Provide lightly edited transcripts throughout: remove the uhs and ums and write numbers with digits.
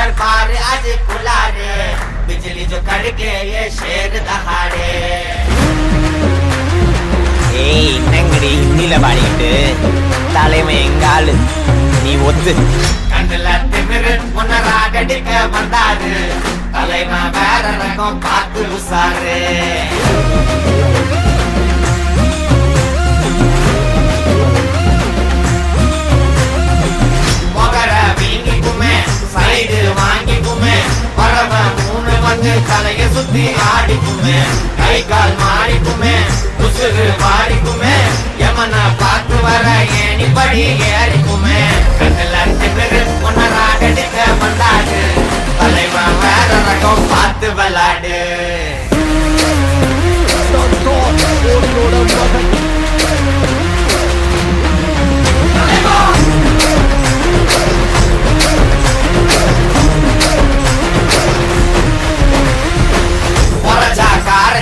दरबार आज खुला रे बिजली जो कड़के ये शेर दहाड़े ஏய் என்னங்கடி ஹிந்தியில பாடிட்டு தலைமை எங்காளு நீ ஒத்து கண்ணுல திமிரு முன்ன ராகடிக்க வந்தாரு தலைவன் வேற ரகம் பார்த்து உசாரு மொகர வீங்கிக்குமே சைடு வாங்கிக்குமே வரவன் மூணு வந்து தலைய சுத்தி ஆடிக்குமே கை கால் மாறிக்குமே உசுறு மாறிக்குமே யமனை பார்த்து வர ஏணிப்படி ஏறிக்குமே கண்ணுல திமிரு முன்ன ராகடிக்க வந்தாரு தலைவன் வேற ரகம் பார்த்து விளாடு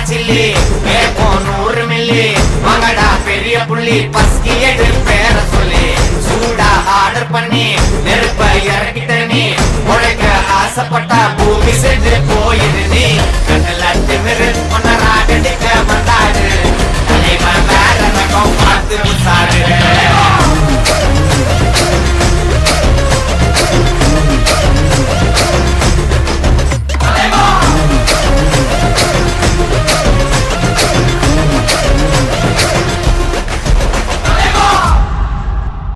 சில்லி கேப்போம் 100 மில்லி மங்கடா பெரிய புள்ளி பஸ்கி எடு பேர சொல்லி சூடா ஆர்டர் பண்ணி நெருப்ப இறக்கிட்ட நீ உழைக்க ஆசைப்பட்டா பூமி செஞ்சு